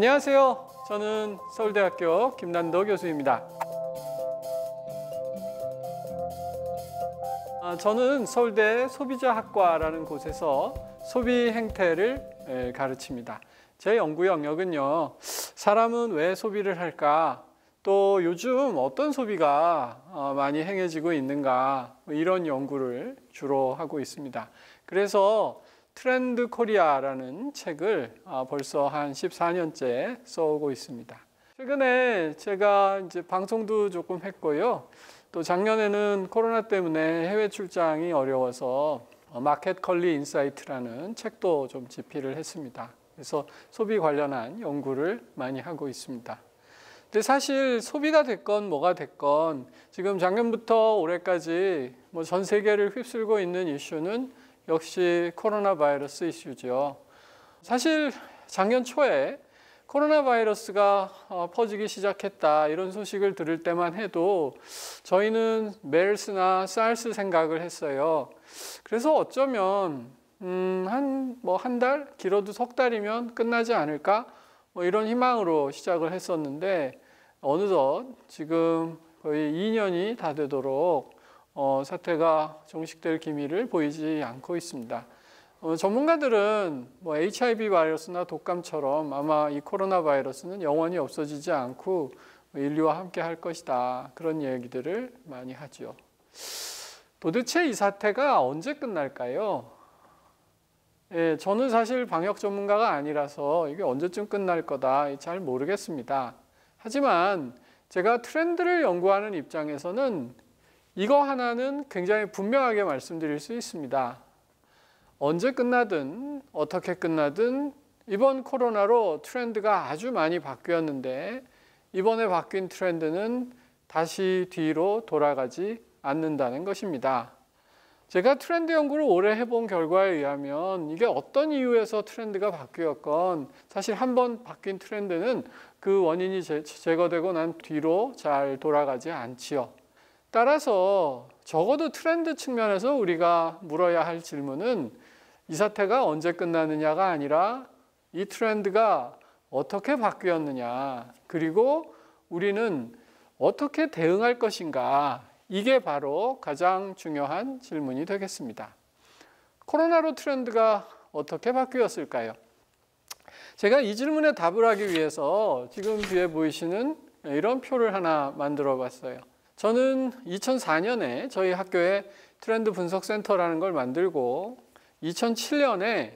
안녕하세요. 저는 서울대학교 김난도 교수입니다. 저는 서울대 소비자학과라는 곳에서 소비 행태를 가르칩니다. 제 연구 영역은요, 사람은 왜 소비를 할까? 또 요즘 어떤 소비가 많이 행해지고 있는가? 이런 연구를 주로 하고 있습니다. 그래서 트렌드 코리아라는 책을 벌써 한 14년째 써오고 있습니다. 최근에 제가 이제 방송도 조금 했고요. 또 작년에는 코로나 때문에 해외 출장이 어려워서 마켓 컬리 인사이트라는 책도 좀 집필을 했습니다. 그래서 소비 관련한 연구를 많이 하고 있습니다. 근데 사실 소비가 됐건 뭐가 됐건 지금 작년부터 올해까지 전 세계를 휩쓸고 있는 이슈는 역시 코로나 바이러스 이슈죠. 사실 작년 초에 코로나 바이러스가 퍼지기 시작했다 이런 소식을 들을 때만 해도 저희는 메르스나 사르스 생각을 했어요. 그래서 어쩌면 한 달, 길어도 석 달이면 끝나지 않을까? 이런 희망으로 시작을 했었는데 어느덧 지금 거의 2년이 다 되도록 사태가 종식될 기미를 보이지 않고 있습니다. 전문가들은 HIV 바이러스나 독감처럼 아마 이 코로나 바이러스는 영원히 없어지지 않고 인류와 함께 할 것이다. 그런 얘기들을 많이 하죠. 도대체 이 사태가 언제 끝날까요? 예, 저는 사실 방역 전문가가 아니라서 이게 언제쯤 끝날 거다 잘 모르겠습니다. 하지만 제가 트렌드를 연구하는 입장에서는 이거 하나는 굉장히 분명하게 말씀드릴 수 있습니다. 언제 끝나든 어떻게 끝나든 이번 코로나로 트렌드가 아주 많이 바뀌었는데 이번에 바뀐 트렌드는 다시 뒤로 돌아가지 않는다는 것입니다. 제가 트렌드 연구를 오래 해본 결과에 의하면 이게 어떤 이유에서 트렌드가 바뀌었건 사실 한번 바뀐 트렌드는 그 원인이 제거되고 난 뒤로 잘 돌아가지 않지요. 따라서 적어도 트렌드 측면에서 우리가 물어야 할 질문은 이 사태가 언제 끝나느냐가 아니라 이 트렌드가 어떻게 바뀌었느냐, 그리고 우리는 어떻게 대응할 것인가, 이게 바로 가장 중요한 질문이 되겠습니다. 코로나로 트렌드가 어떻게 바뀌었을까요? 제가 이 질문에 답을 하기 위해서 지금 뒤에 보이시는 이런 표를 하나 만들어 봤어요. 저는 2004년에 저희 학교에 트렌드 분석센터라는 걸 만들고 2007년에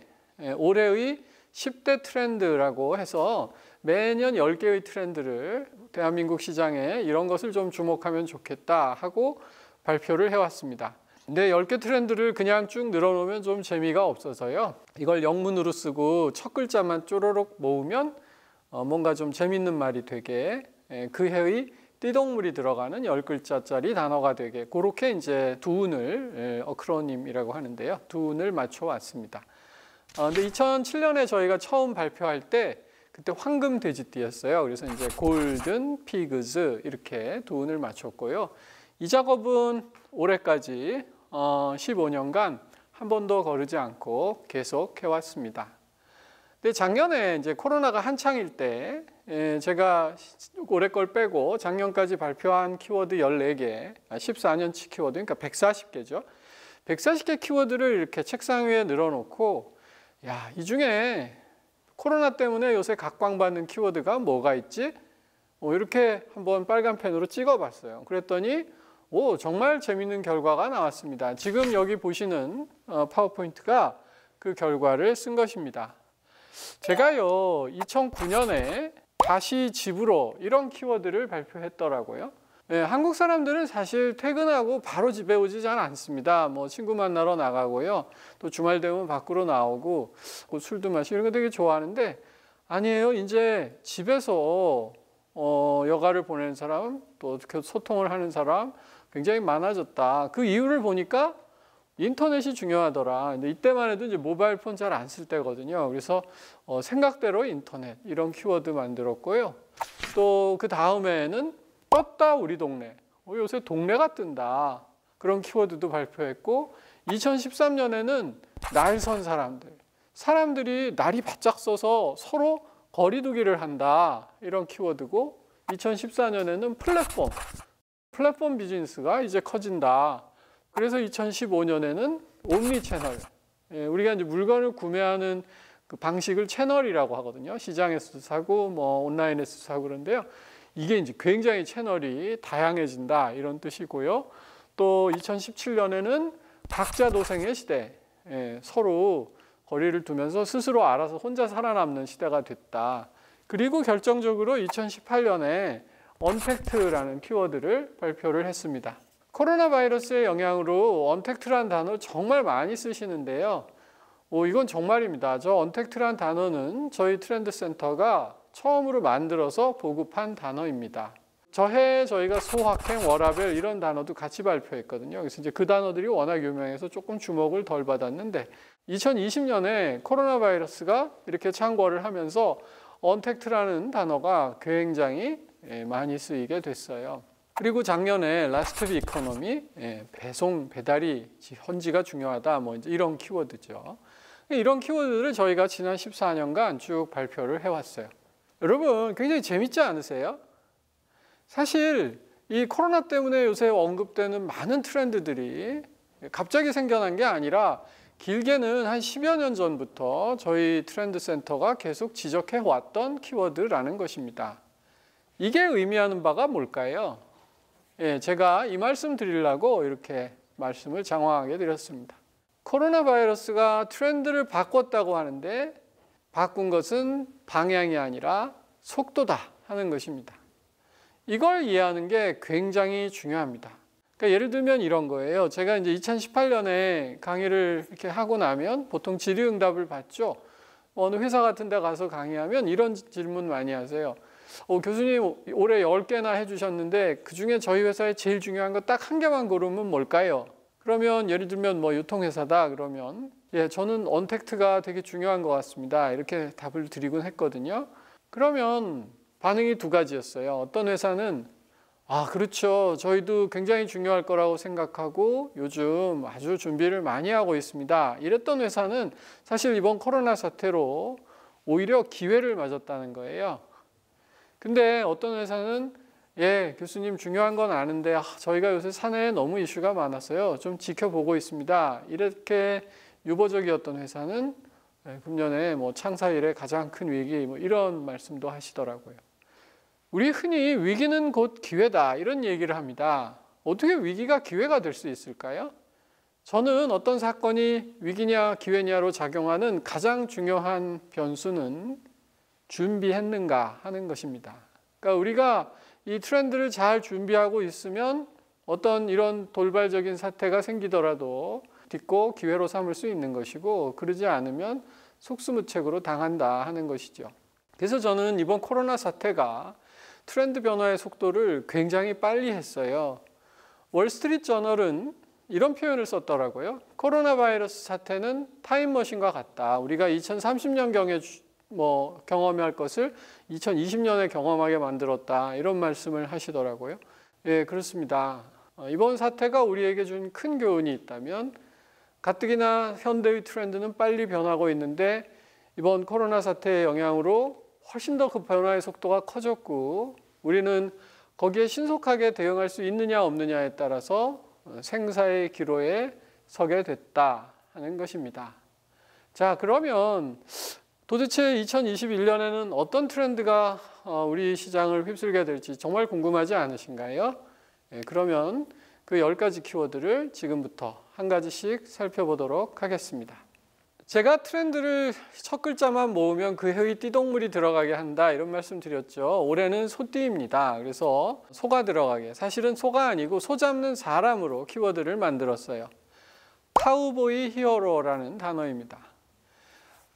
올해의 10대 트렌드라고 해서 매년 10개의 트렌드를 대한민국 시장에 이런 것을 좀 주목하면 좋겠다 하고 발표를 해왔습니다. 근데 10개 트렌드를 그냥 쭉 늘어놓으면 좀 재미가 없어서요. 이걸 영문으로 쓰고 첫 글자만 쪼로록 모으면 뭔가 좀 재밌는 말이 되게 그 해의 띠동물이 들어가는 10글자짜리 단어가 되게 그렇게 이제 두운을 어크로님이라고 하는데요. 두운을 맞춰 왔습니다. 근데 2007년에 저희가 처음 발표할 때 그때 황금 돼지띠였어요. 그래서 이제 골든 피그즈 이렇게 두운을 맞췄고요. 이 작업은 올해까지 15년간 한 번도 거르지 않고 계속 해왔습니다. 근데 작년에 이제 코로나가 한창일 때 제가 올해 걸 빼고 작년까지 발표한 키워드 14개, 14년치 키워드, 그러니까 140개죠. 140개 키워드를 이렇게 책상 위에 늘어놓고 야, 이 중에 코로나 때문에 요새 각광받는 키워드가 뭐가 있지? 이렇게 한번 빨간 펜으로 찍어봤어요. 그랬더니 정말 재밌는 결과가 나왔습니다. 지금 여기 보시는 파워포인트가 그 결과를 쓴 것입니다. 제가요 2009년에 다시 집으로 이런 키워드를 발표했더라고요. 한국 사람들은 사실 퇴근하고 바로 집에 오지 잘 않습니다. 친구 만나러 나가고요. 또 주말 되면 밖으로 나오고 술도 마시고 이런 거 되게 좋아하는데 아니에요. 이제 집에서 여가를 보내는 사람, 또 소통을 하는 사람 굉장히 많아졌다. 그 이유를 보니까 인터넷이 중요하더라. 근데 이때만 해도 이제 모바일 폰 잘 안 쓸 때거든요. 그래서 생각대로 인터넷 이런 키워드 만들었고요. 또 그 다음에는 떴다 우리 동네. 요새 동네가 뜬다. 그런 키워드도 발표했고 2013년에는 날 선 사람들. 사람들이 날이 바짝 서서 서로 거리두기를 한다 이런 키워드고 2014년에는 플랫폼 비즈니스가 이제 커진다. 그래서 2015년에는 옴니 채널, 우리가 이제 물건을 구매하는 그 방식을 채널이라고 하거든요. 시장에서도 사고 뭐 온라인에서도 사고 그런데요. 이게 이제 굉장히 채널이 다양해진다 이런 뜻이고요. 또 2017년에는 각자 도생의 시대, 서로 거리를 두면서 스스로 알아서 혼자 살아남는 시대가 됐다. 그리고 결정적으로 2018년에 언택트라는 키워드를 발표를 했습니다. 코로나 바이러스의 영향으로 언택트라는 단어 정말 많이 쓰시는데요. 이건 정말입니다. 저 언택트라는 단어는 저희 트렌드 센터가 처음으로 만들어서 보급한 단어입니다. 저해 저희가 소확행, 워라벨 이런 단어도 같이 발표했거든요. 그래서 이제 그 단어들이 워낙 유명해서 조금 주목을 덜 받았는데 2020년에 코로나 바이러스가 이렇게 창궐을 하면서 언택트라는 단어가 굉장히 많이 쓰이게 됐어요. 그리고 작년에 라스트 이코노미, 배송, 배달이 현지가 중요하다 뭐 이제 이런 키워드죠. 이런 키워드를 저희가 지난 14년간 쭉 발표를 해왔어요. 여러분 굉장히 재밌지 않으세요? 사실 이 코로나 때문에 요새 언급되는 많은 트렌드들이 갑자기 생겨난 게 아니라 길게는 한 10여 년 전부터 저희 트렌드 센터가 계속 지적해 왔던 키워드라는 것입니다. 이게 의미하는 바가 뭘까요? 제가 이 말씀 드리려고 이렇게 말씀을 장황하게 드렸습니다. 코로나 바이러스가 트렌드를 바꿨다고 하는데 바꾼 것은 방향이 아니라 속도다 하는 것입니다. 이걸 이해하는 게 굉장히 중요합니다. 그러니까 예를 들면 이런 거예요. 제가 이제 2018년에 강의를 이렇게 하고 나면 보통 질의응답을 받죠. 어느 회사 같은 데 가서 강의하면 이런 질문 많이 하세요. 교수님 올해 10개나 해주셨는데 그중에 저희 회사에 제일 중요한 거 딱 한 개만 고르면 뭘까요? 그러면 예를 들면 뭐 유통회사다 그러면 저는 언택트가 되게 중요한 것 같습니다. 이렇게 답을 드리곤 했거든요. 그러면 반응이 두 가지였어요. 어떤 회사는 그렇죠. 저희도 굉장히 중요할 거라고 생각하고 요즘 아주 준비를 많이 하고 있습니다. 이랬던 회사는 사실 이번 코로나 사태로 오히려 기회를 맞았다는 거예요. 근데 어떤 회사는 교수님 중요한 건 아는데 저희가 요새 사내에 너무 이슈가 많아서요. 좀 지켜보고 있습니다. 이렇게 유보적이었던 회사는 금년에 뭐 창사 이래 가장 큰 위기 뭐 이런 말씀도 하시더라고요. 우리 흔히 위기는 곧 기회다 이런 얘기를 합니다. 어떻게 위기가 기회가 될 수 있을까요? 저는 어떤 사건이 위기냐 기회냐로 작용하는 가장 중요한 변수는 준비했는가 하는 것입니다. 그러니까 우리가 이 트렌드를 잘 준비하고 있으면 어떤 이런 돌발적인 사태가 생기더라도 딛고 기회로 삼을 수 있는 것이고 그러지 않으면 속수무책으로 당한다 하는 것이죠. 그래서 저는 이번 코로나 사태가 트렌드 변화의 속도를 굉장히 빨리 했어요. 월스트리트 저널은 이런 표현을 썼더라고요. 코로나 바이러스 사태는 타임머신과 같다. 우리가 2030년경에 경험할 것을 2020년에 경험하게 만들었다. 이런 말씀을 하시더라고요. 그렇습니다. 이번 사태가 우리에게 준 큰 교훈이 있다면 가뜩이나 현대의 트렌드는 빨리 변하고 있는데 이번 코로나 사태의 영향으로 훨씬 더 그 변화의 속도가 커졌고 우리는 거기에 신속하게 대응할 수 있느냐 없느냐에 따라서 생사의 기로에 서게 됐다 하는 것입니다. 자, 그러면 도대체 2021년에는 어떤 트렌드가 우리 시장을 휩쓸게 될지 정말 궁금하지 않으신가요? 그러면 그 10가지 키워드를 지금부터 한 가지씩 살펴보도록 하겠습니다. 제가 트렌드를 첫 글자만 모으면 그 해의 띠동물이 들어가게 한다 이런 말씀 드렸죠. 올해는 소띠입니다. 그래서 소가 들어가게, 사실은 소가 아니고 소 잡는 사람으로 키워드를 만들었어요. 카우보이 히어로라는 단어입니다.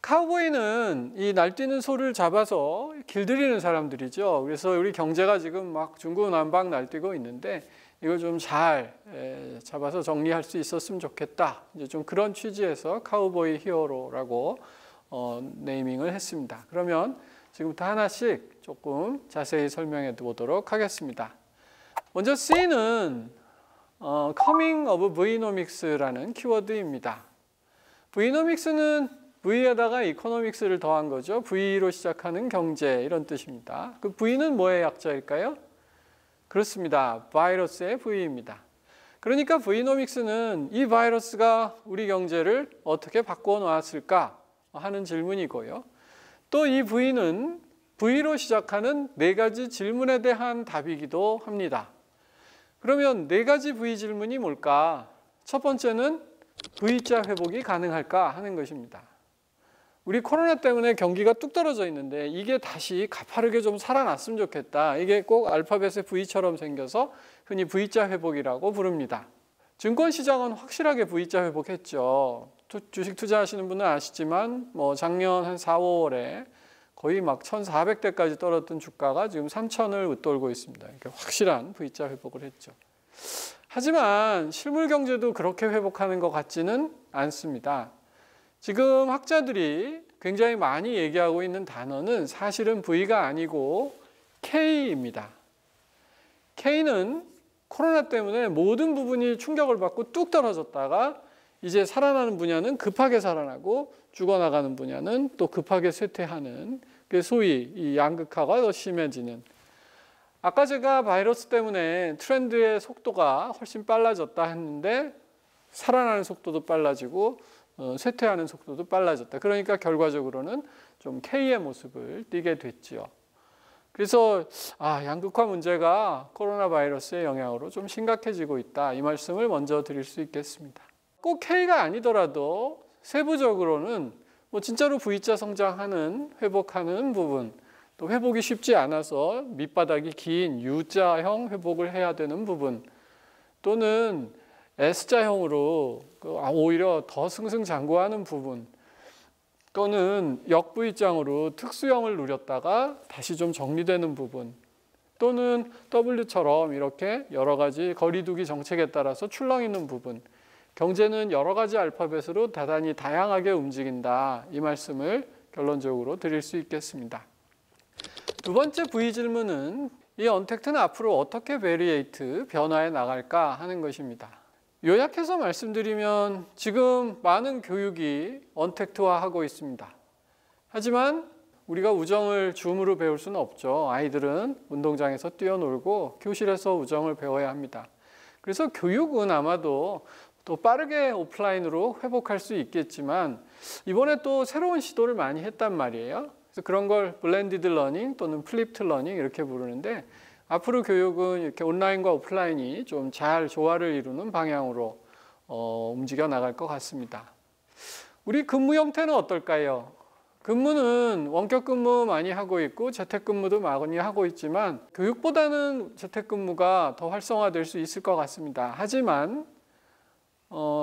카우보이는 이 날뛰는 소를 잡아서 길들이는 사람들이죠. 그래서 우리 경제가 지금 막 중구난방 날뛰고 있는데 이걸 좀 잘 잡아서 정리할 수 있었으면 좋겠다. 이제 좀 그런 취지에서 카우보이 히어로라고 네이밍을 했습니다. 그러면 지금부터 하나씩 조금 자세히 설명해 보도록 하겠습니다. 먼저 C는 Coming of Vnomics라는 키워드입니다. Vnomics는 V에다가 이코노믹스를 더한 거죠. V로 시작하는 경제 이런 뜻입니다. 그 V는 뭐의 약자일까요? 그렇습니다. 바이러스의 V입니다. 그러니까 V노믹스는 이 바이러스가 우리 경제를 어떻게 바꿔 놓았을까 하는 질문이고요. 또 이 V는 V로 시작하는 4가지 질문에 대한 답이기도 합니다. 그러면 4가지 V 질문이 뭘까? 첫 번째는 V자 회복이 가능할까 하는 것입니다. 우리 코로나 때문에 경기가 뚝 떨어져 있는데 이게 다시 가파르게 좀 살아났으면 좋겠다. 이게 꼭 알파벳의 V처럼 생겨서 흔히 V자 회복이라고 부릅니다. 증권시장은 확실하게 V자 회복했죠. 주식 투자하시는 분은 아시지만 작년 한 4, 5월에 거의 막 1,400대까지 떨어졌던 주가가 지금 3,000을 웃돌고 있습니다. 이렇게 확실한 V자 회복을 했죠. 하지만 실물 경제도 그렇게 회복하는 것 같지는 않습니다. 지금 학자들이 굉장히 많이 얘기하고 있는 단어는 사실은 V가 아니고 K입니다. K는 코로나 때문에 모든 부분이 충격을 받고 뚝 떨어졌다가 이제 살아나는 분야는 급하게 살아나고 죽어나가는 분야는 또 급하게 쇠퇴하는, 소위 이 양극화가 더 심해지는. 아까 제가 바이러스 때문에 트렌드의 속도가 훨씬 빨라졌다 했는데 살아나는 속도도 빨라지고 쇠퇴하는 속도도 빨라졌다. 그러니까 결과적으로는 좀 K의 모습을 띠게 됐죠. 그래서 양극화 문제가 코로나 바이러스의 영향으로 좀 심각해지고 있다. 이 말씀을 먼저 드릴 수 있겠습니다. 꼭 K가 아니더라도 세부적으로는 진짜로 V자 성장하는, 회복하는 부분, 또 회복이 쉽지 않아서 밑바닥이 긴 U자형 회복을 해야 되는 부분, 또는 S자형으로 오히려 더 승승장구하는 부분, 또는 역V장으로 특수형을 누렸다가 다시 좀 정리되는 부분, 또는 W처럼 이렇게 여러 가지 거리두기 정책에 따라서 출렁 있는 부분, 경제는 여러 가지 알파벳으로 대단히 다양하게 움직인다. 이 말씀을 결론적으로 드릴 수 있겠습니다. 두 번째 V 질문은 이 언택트는 앞으로 어떻게 베리에이트, 변화해 나갈까 하는 것입니다. 요약해서 말씀드리면 지금 많은 교육이 언택트화하고 있습니다. 하지만 우리가 우정을 줌으로 배울 수는 없죠. 아이들은 운동장에서 뛰어놀고 교실에서 우정을 배워야 합니다. 그래서 교육은 아마도 또 빠르게 오프라인으로 회복할 수 있겠지만 이번에 또 새로운 시도를 많이 했단 말이에요. 그래서 그런 걸 블렌디드 러닝 또는 플립트 러닝 이렇게 부르는데 앞으로 교육은 이렇게 온라인과 오프라인이 좀 잘 조화를 이루는 방향으로 움직여 나갈 것 같습니다. 우리 근무 형태는 어떨까요? 근무는 원격 근무 많이 하고 있고 재택근무도 많이 하고 있지만 교육보다는 재택근무가 더 활성화될 수 있을 것 같습니다. 하지만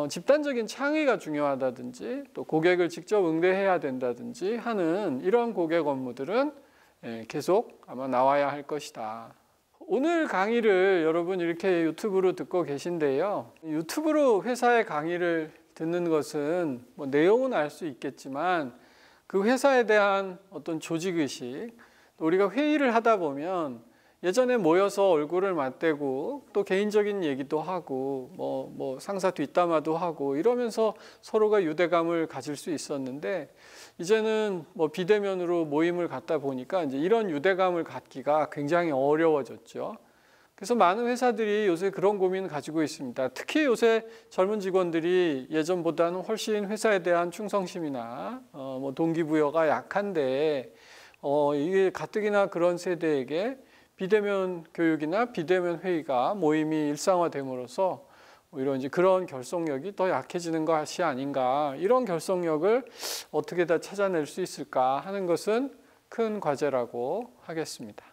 집단적인 창의가 중요하다든지 또 고객을 직접 응대해야 된다든지 하는 이런 고객 업무들은 계속 아마 나와야 할 것이다. 오늘 강의를 여러분 이렇게 유튜브로 듣고 계신데요. 유튜브로 회사의 강의를 듣는 것은 내용은 알 수 있겠지만 그 회사에 대한 어떤 조직의식, 또 우리가 회의를 하다 보면 예전에 모여서 얼굴을 맞대고 또 개인적인 얘기도 하고 뭐 상사 뒷담화도 하고 이러면서 서로가 유대감을 가질 수 있었는데 이제는 비대면으로 모임을 갖다 보니까 이제 이런 유대감을 갖기가 굉장히 어려워졌죠. 그래서 많은 회사들이 요새 그런 고민을 가지고 있습니다. 특히 요새 젊은 직원들이 예전보다는 훨씬 회사에 대한 충성심이나 동기부여가 약한데 이게 가뜩이나 그런 세대에게 비대면 교육이나 비대면 회의가 모임이 일상화됨으로써 오히려 이제 그런 결속력이 더 약해지는 것이 아닌가, 이런 결속력을 어떻게 다 찾아낼 수 있을까 하는 것은 큰 과제라고 하겠습니다.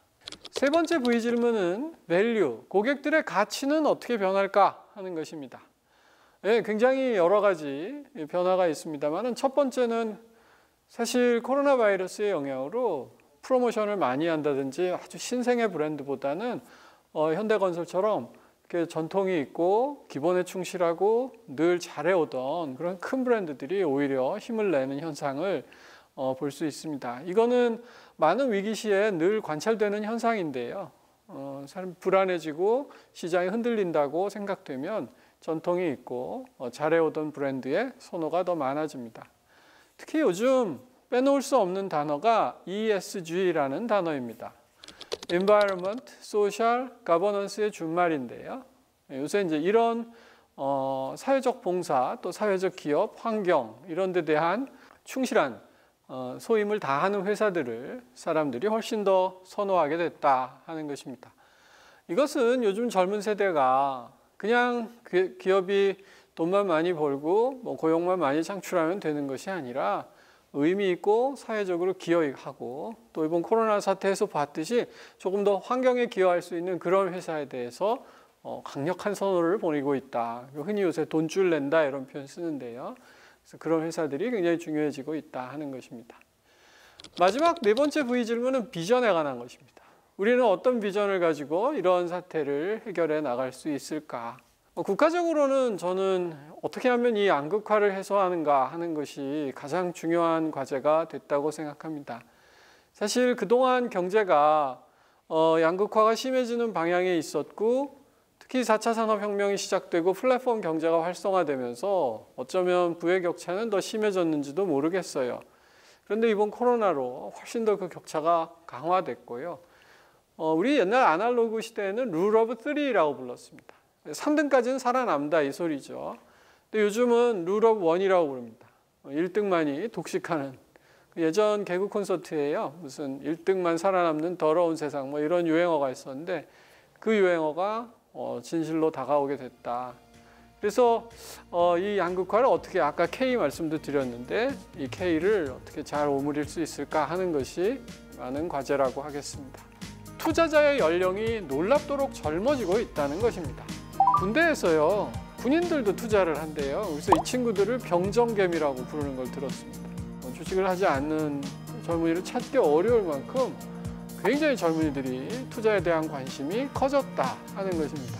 세 번째 V 질문은 밸류, 고객들의 가치는 어떻게 변할까 하는 것입니다. 굉장히 여러 가지 변화가 있습니다만 첫 번째는 사실 코로나 바이러스의 영향으로 프로모션을 많이 한다든지 아주 신생의 브랜드보다는 현대건설처럼 이렇게 전통이 있고 기본에 충실하고 늘 잘해오던 그런 큰 브랜드들이 오히려 힘을 내는 현상을 볼 수 있습니다. 이거는 많은 위기 시에 늘 관찰되는 현상인데요. 사람 불안해지고 시장이 흔들린다고 생각되면 전통이 있고 잘해오던 브랜드의 선호가 더 많아집니다. 특히 요즘 빼놓을 수 없는 단어가 ESG라는 단어입니다. Environment, Social, Governance의 준말인데요. 요새 이제 이런 사회적 봉사, 또 사회적 기업, 환경 이런 데 대한 충실한 소임을 다하는 회사들을 사람들이 훨씬 더 선호하게 됐다 하는 것입니다. 이것은 요즘 젊은 세대가 그냥 기업이 돈만 많이 벌고 고용만 많이 창출하면 되는 것이 아니라 의미 있고 사회적으로 기여하고 또 이번 코로나 사태에서 봤듯이 조금 더 환경에 기여할 수 있는 그런 회사에 대해서 강력한 선호를 보이고 있다. 흔히 요새 돈줄 낸다 이런 표현 쓰는데요. 그래서 그런 회사들이 굉장히 중요해지고 있다 하는 것입니다. 마지막 네 번째 V 질문은 비전에 관한 것입니다. 우리는 어떤 비전을 가지고 이런 사태를 해결해 나갈 수 있을까? 국가적으로는 저는 어떻게 하면 이 양극화를 해소하는가 하는 것이 가장 중요한 과제가 됐다고 생각합니다. 사실 그동안 경제가 양극화가 심해지는 방향에 있었고 특히 4차 산업혁명이 시작되고 플랫폼 경제가 활성화되면서 어쩌면 부의 격차는 더 심해졌는지도 모르겠어요. 그런데 이번 코로나로 훨씬 더 그 격차가 강화됐고요. 우리 옛날 아날로그 시대에는 룰 오브 3라고 불렀습니다. 3등까지는 살아남다 이 소리죠. 근데 요즘은 룰 오브 1이라고 부릅니다. 1등만이 독식하는 예전 개그 콘서트에요. 무슨 1등만 살아남는 더러운 세상 뭐 이런 유행어가 있었는데 그 유행어가 진실로 다가오게 됐다. 그래서 이 양극화를 어떻게 아까 K 말씀도 드렸는데 이 K를 어떻게 잘 오므릴 수 있을까 하는 것이 많은 과제라고 하겠습니다. 투자자의 연령이 놀랍도록 젊어지고 있다는 것입니다. 군대에서요 군인들도 투자를 한대요. 그래서 이 친구들을 병정개미라고 부르는 걸 들었습니다. 주식을 하지 않는 젊은이를 찾기 어려울 만큼 굉장히 젊은이들이 투자에 대한 관심이 커졌다 하는 것입니다.